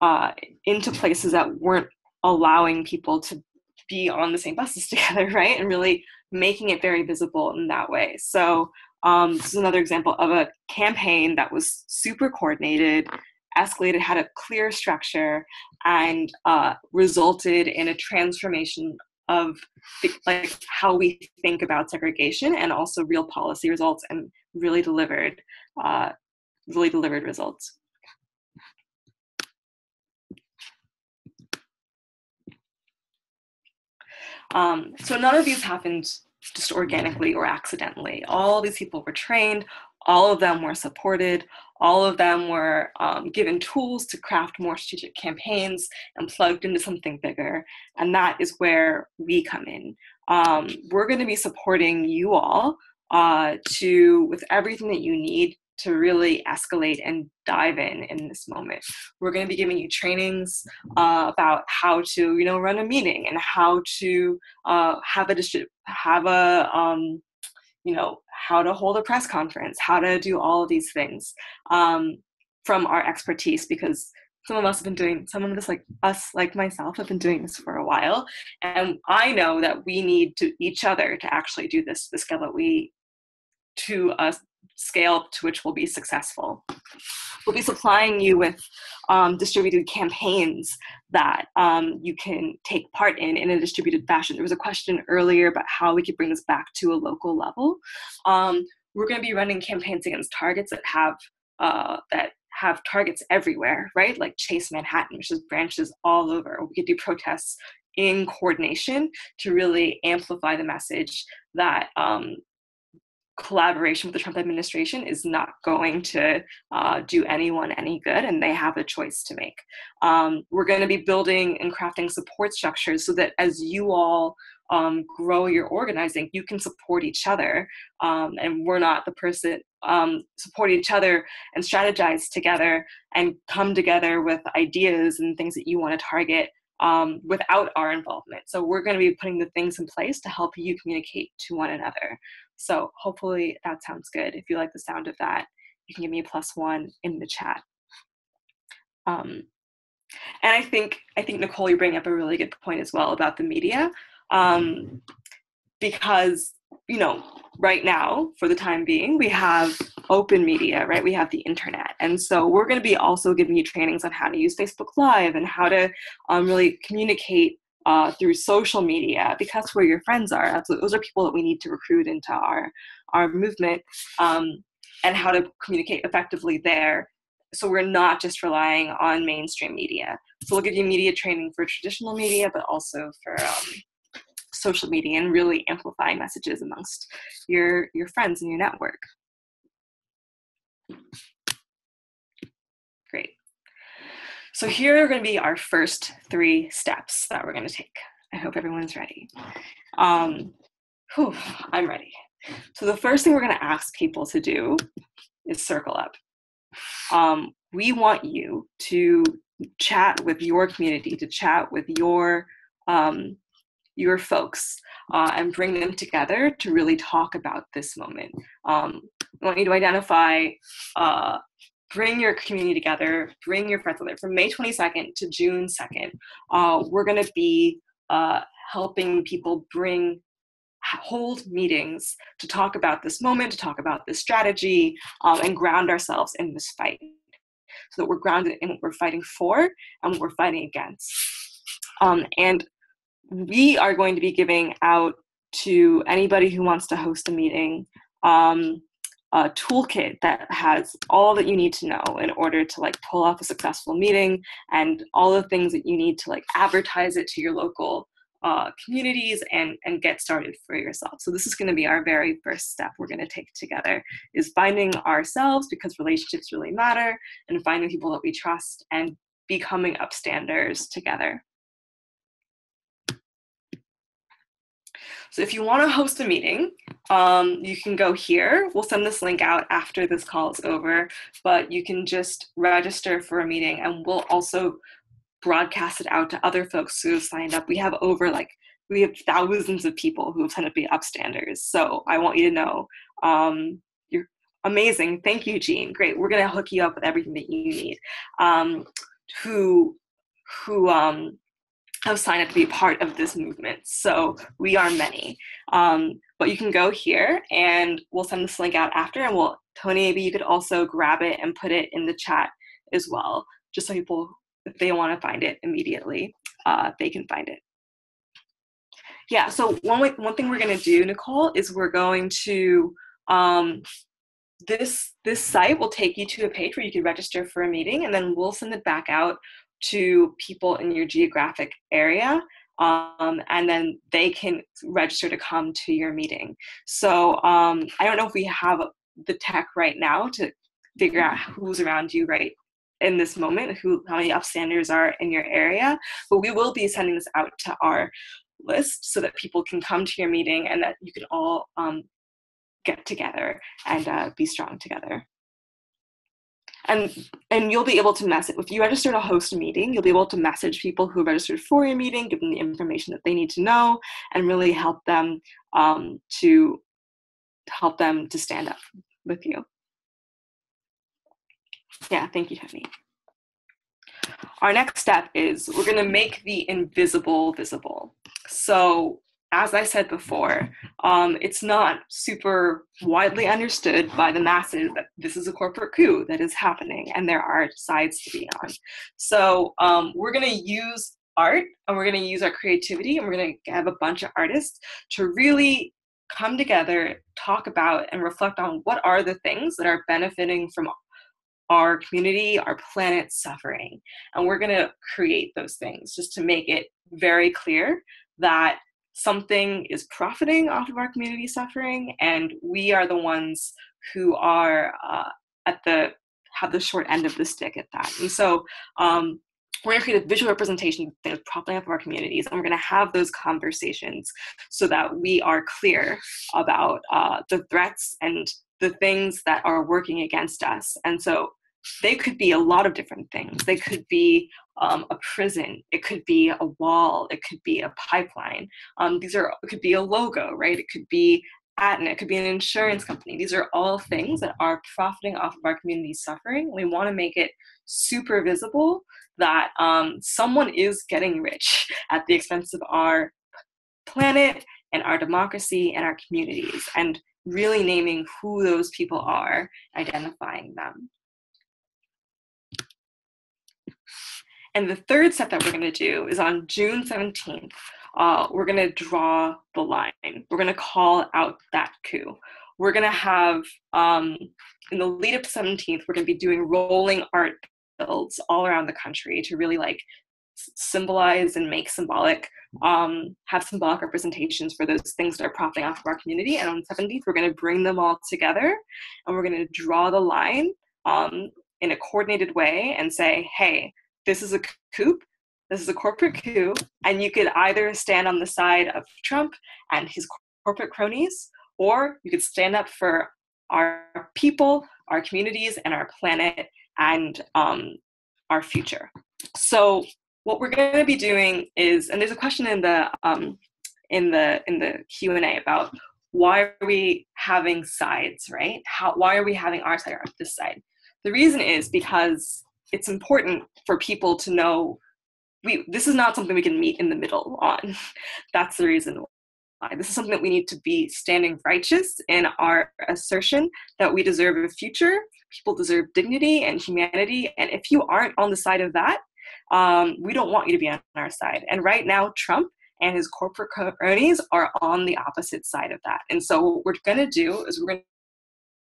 that weren't allowing people to be on the same buses together, right? And really making it very visible in that way. So this is another example of a campaign that was super coordinated, escalated, had a clear structure, and resulted in a transformation of like how we think about segregation, and also real policy results, and really delivered results. So none of these happened just organically or accidentally. All these people were trained, all of them were supported, all of them were given tools to craft more strategic campaigns and plugged into something bigger. And that is where we come in. We're going to be supporting you all with everything that you need to really escalate and dive in this moment. We're going to be giving you trainings about how to, run a meeting, and how to how to hold a press conference, how to do all of these things from our expertise, because some of us like myself, have been doing this for a while. And I know that we need each other to actually do this, the scale to a scale to which we'll be successful. We'll be supplying you with distributed campaigns that you can take part in a distributed fashion. There was a question earlier about how we could bring this back to a local level. We're going to be running campaigns against targets that have targets everywhere, right? Like Chase Manhattan, which has branches all over. We could do protests in coordination to really amplify the message that collaboration with the Trump administration is not going to do anyone any good, and they have a choice to make. We're going to be building and crafting support structures so that as you all grow your organizing, you can support each other, and we're not the person support each other and strategize together and come together with ideas and things that you want to target without our involvement. So we're going to be putting the things in place to help you communicate to one another. So hopefully that sounds good. If you like the sound of that, you can give me a +1 in the chat. And I think Nicole, you bring up a really good point as well about the media, because right now, for the time being, we have open media, right? We have the internet. And so we're going to be also giving you trainings on how to use Facebook Live and how to really communicate through social media, because that's where your friends are. Those are people that we need to recruit into our movement, and how to communicate effectively there. So we're not just relying on mainstream media. So we'll give you media training for traditional media, but also for social media, and really amplifying messages amongst your friends and your network. Great. So here are going to be our first 3 steps that we're going to take. I hope everyone's ready. I'm ready. So the first thing we're going to ask people to do is circle up. We want you to chat with your community, to chat with your folks, and bring them together to really talk about this moment. I want you to identify, bring your community together, bring your friends together. From May 22nd to June 2nd, we're going to be helping people hold meetings to talk about this moment, to talk about this strategy, and ground ourselves in this fight, so that we're grounded in what we're fighting for and what we're fighting against. And we are going to be giving out to anybody who wants to host a meeting a toolkit that has all that you need to know in order to like pull off a successful meeting, and all the things that you need to like advertise it to your local communities and get started for yourself. So this is going to be our very first step we're going to take together, is finding ourselves, because relationships really matter, and finding people that we trust and becoming upstanders together. So if you want to host a meeting, you can go here. We'll send this link out after this call is over, but you can just register for a meeting, and we'll also broadcast it out to other folks who have signed up. We have thousands of people who have signed up to be Upstanders. So I want you to know, you're amazing. Thank you, Jean. Great. We're going to hook you up with everything that you need. Who have signed up to be part of this movement. So we are many. But you can go here, and we'll send this link out after, and Tony, maybe you could also grab it and put it in the chat as well, just so people, if they want to find it immediately, they can find it. Yeah, so one thing we're going to do, Nicole, is we're going to, this site will take you to a page where you can register for a meeting, and then we'll send it back out to people in your geographic area, and then they can register to come to your meeting. So I don't know if we have the tech right now to figure out who's around you right in this moment, how many Upstanders are in your area, but we will be sending this out to our list so that people can come to your meeting, and that you can all get together and be strong together. And you'll be able to message, if you register to host a meeting, you'll be able to message people who registered for your meeting, give them the information that they need to know, and really help them to stand up with you. Yeah, thank you, Tony. Our next step is we're going to make the invisible visible. So as I said before, it's not super widely understood by the masses that this is a corporate coup that is happening, and there are sides to be on. So we're going to use art, and we're going to use our creativity, and we're going to have a bunch of artists to really come together, talk about, and reflect on what are the things that are benefiting from our community, our planet suffering. And we're going to create those things just to make it very clear that something is profiting off of our community suffering, and we are the ones who are have the short end of the stick at that. And so we're going to create a visual representation of things profiting off of our communities, and we're going to have those conversations so that we are clear about the threats and the things that are working against us. And so they could be a lot of different things. They could be a prison. It could be a wall. It could be a pipeline. It could be a logo, right? It could be Aetna. It could be an insurance company. These are all things that are profiting off of our community suffering. We want to make it super visible that someone is getting rich at the expense of our planet and our democracy and our communities, and really naming who those people are, identifying them. And the third step that we're going to do is on June 17th, we're going to draw the line. We're going to call out that coup. We're going to have, in the lead up to 17th, we're going to be doing rolling art builds all around the country to really like symbolize and make symbolic, have symbolic representations for those things that are profiting off of our community. And on the 17th, we're going to bring them all together, and we're going to draw the line in a coordinated way and say, hey, this is a coup, this is a corporate coup, and you could either stand on the side of Trump and his corporate cronies, or you could stand up for our people, our communities, and our planet, and our future. So what we're going to be doing is, and there's a question in the Q&A about why are we having sides, right? Why are we having our side or this side? The reason is because it's important for people to know this is not something we can meet in the middle on. That's the reason This is something that we need to be standing righteous in our assertion that we deserve a future. People deserve dignity and humanity. And if you aren't on the side of that, we don't want you to be on our side. And right now, Trump and his corporate cronies are on the opposite side of that. And so what we're going to do is we're going to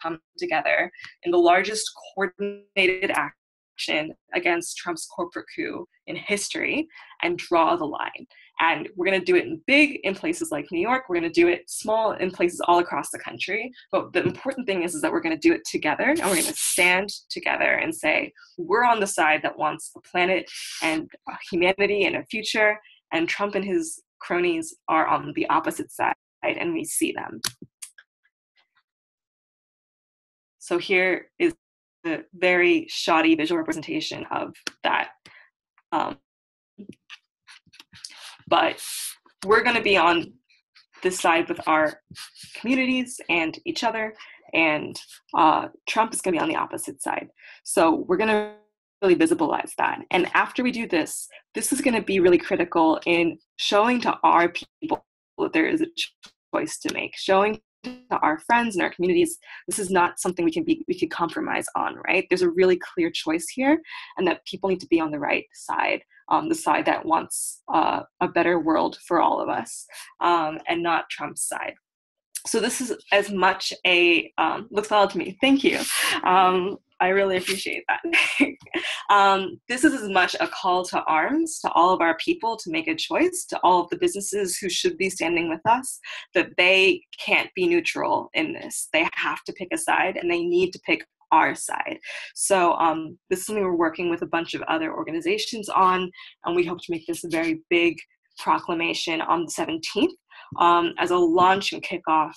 come together in the largest coordinated action against Trump's corporate coup in history and draw the line. And we're going to do it big in places like New York. We're going to do it small in places all across the country. But the important thing is that we're going to do it together, and we're going to stand together and say, we're on the side that wants a planet and humanity and a future, and Trump and his cronies are on the opposite side, and we see them. So here is the very shoddy visual representation of that. But we're going to be on this side with our communities and each other, and Trump is going to be on the opposite side. So we're going to really visibilize that. And after we do this, this is going to be really critical in showing to our people that there is a choice to make, showing to our friends and our communities, this is not something we can compromise on, right? There's a really clear choice here, and that people need to be on the right side, the side that wants a better world for all of us, and not Trump's side. So this is as much a, looks valid to me, thank you. I really appreciate that. This is as much a call to arms to all of our people to make a choice, to all of the businesses who should be standing with us, that they can't be neutral in this. They have to pick a side, and they need to pick our side. So this is something we're working with a bunch of other organizations on, and we hope to make this a very big proclamation on the 17th as a launch and kickoff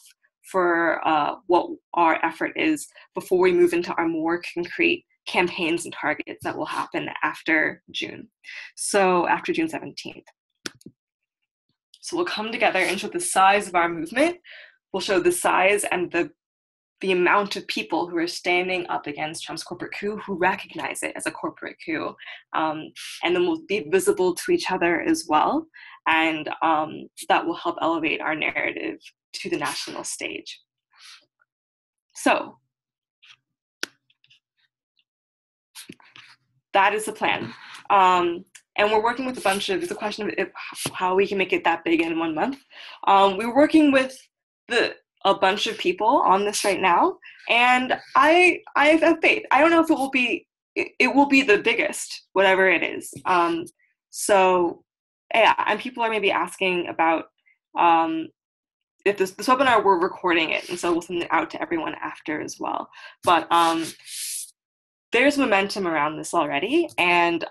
for what our effort is before we move into our more concrete campaigns and targets that will happen after June. So after June 17th. So we'll come together and show the size of our movement. We'll show the size and the amount of people who are standing up against Trump's corporate coup, who recognize it as a corporate coup. And then we'll be visible to each other as well. And that will help elevate our narrative to the national stage. So that is the plan. And we're working with a bunch of, it's a question of how we can make it that big in 1 month. We're working with a bunch of people on this right now, and I have faith. I don't know if it will be the biggest, whatever it is. So yeah, and people are maybe asking about if this webinar, we're recording it, and so we'll send it out to everyone after as well. But there's momentum around this already, and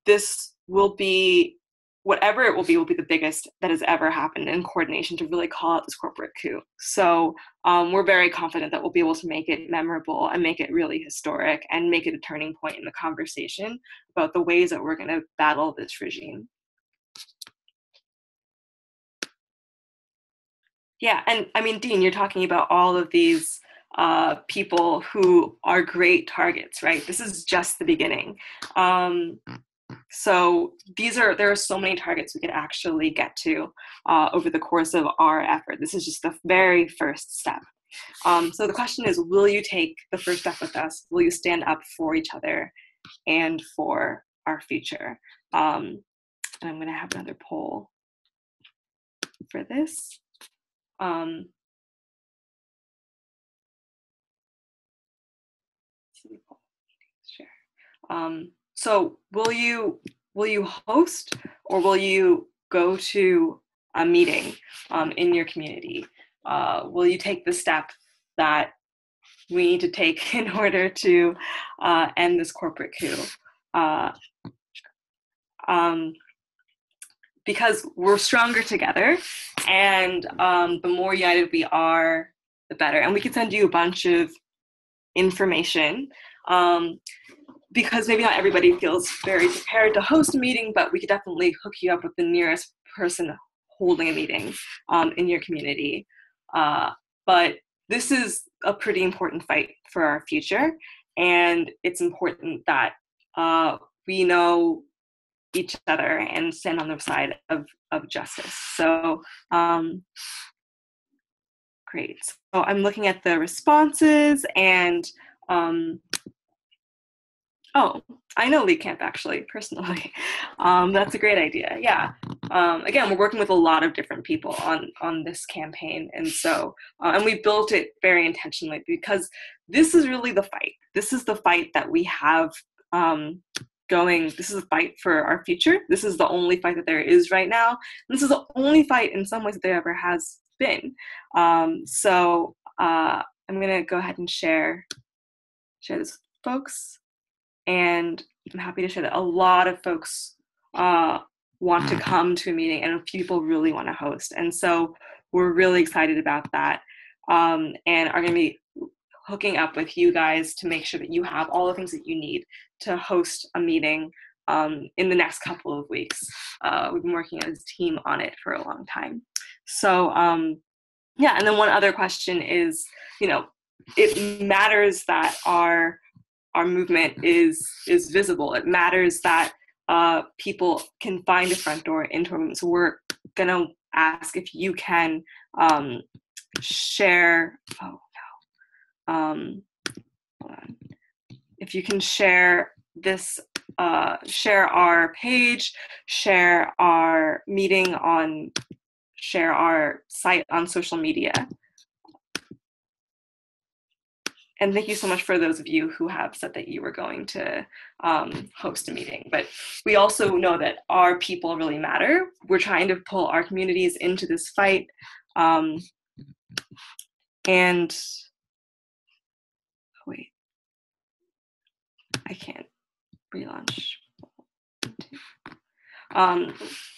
this will be, whatever it will be the biggest that has ever happened in coordination to really call out this corporate coup. So we're very confident that we'll be able to make it memorable and make it really historic and make it a turning point in the conversation about the ways that we're going to battle this regime. Yeah, and I mean, Dean, you're talking about all of these people who are great targets, right? This is just the beginning. So there are so many targets we could actually get to over the course of our effort. This is just the very first step. So the question is, will you take the first step with us? Will you stand up for each other and for our future? And I'm going to have another poll for this. So will you host, or will you go to a meeting in your community? Will you take the step that we need to take in order to end this corporate coup? Because we're stronger together, and the more united we are, the better. And we can send you a bunch of information, because maybe not everybody feels very prepared to host a meeting, but we could definitely hook you up with the nearest person holding a meeting in your community. But this is a pretty important fight for our future, and it's important that we know each other and stand on the side of justice. So great. So I'm looking at the responses, and oh, I know Lee Camp actually, personally. That's a great idea. Yeah. Again, we're working with a lot of different people on this campaign. And so, and we built it very intentionally because this is really the fight. This is the fight that we have going. This is a fight for our future. This is the only fight that there is right now. And this is the only fight in some ways that there ever has been. So I'm going to go ahead and share this with folks. And I'm happy to share that a lot of folks want to come to a meeting, and a few people really want to host. And so we're really excited about that, and are going to be hooking up with you guys to make sure that you have all the things that you need to host a meeting in the next couple of weeks. We've been working as a team on it for a long time. So yeah, and then one other question is, it matters that our movement is visible. It matters that people can find a front door into our movement. So we're gonna ask if you can share. Oh no. Hold on. If you can share this, share our page, share our meeting share our site on social media. And thank you so much for those of you who have said that you were going to host a meeting. But we also know that our people really matter. We're trying to pull our communities into this fight. And wait, I can't relaunch.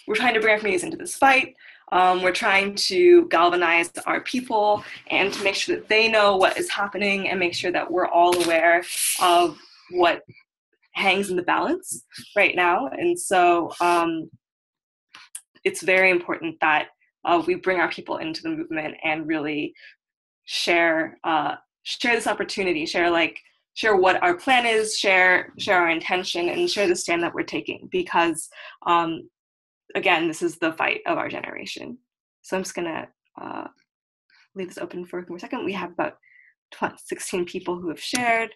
We're trying to bring our communities into this fight. We're trying to galvanize our people and to make sure that they know what is happening and make sure that we're all aware of what hangs in the balance right now. And so it's very important that we bring our people into the movement and really share this opportunity, share what our plan is, share our intention, and share the stand that we're taking, because again, this is the fight of our generation. So I'm just gonna leave this open for a second. We have about 16 people who have shared.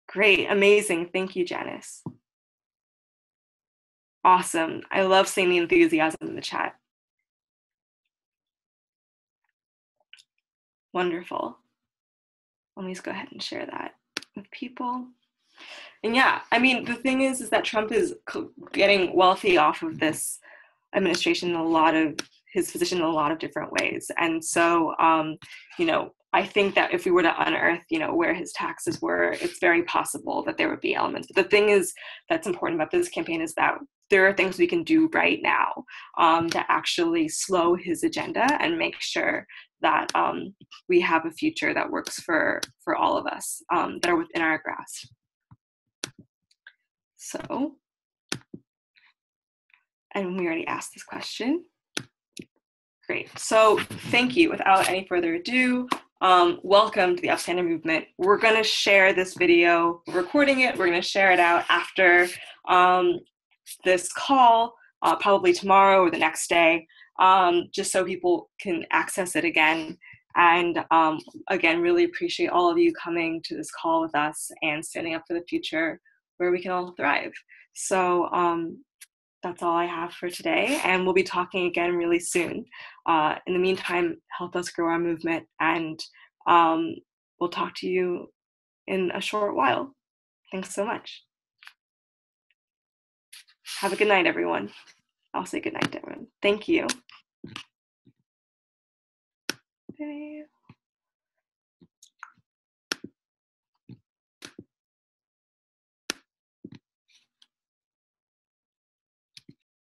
Great, amazing, thank you, Janice. Awesome, I love seeing the enthusiasm in the chat. Wonderful. Let me just go ahead and share that with people. And yeah, I mean, the thing is that Trump is getting wealthy off of this administration in a lot of his position in a lot of different ways. And so, I think that if we were to unearth, where his taxes were, it's very possible that there would be elements. But the thing is that's important about this campaign is that there are things we can do right now to actually slow his agenda and make sure that we have a future that works for all of us that are within our grasp. So, and we already asked this question. Great, so thank you. Without any further ado, welcome to the Upstander movement. We're gonna share this video, we're recording it, we're gonna share it out after this call, probably tomorrow or the next day, just so people can access it again. And again, really appreciate all of you coming to this call with us and standing up for the future where we can all thrive. So that's all I have for today, and we'll be talking again really soon. In the meantime, help us grow our movement, and we'll talk to you in a short while. Thanks so much. Have a good night, everyone. I'll say good night to everyone. Thank you. Bye.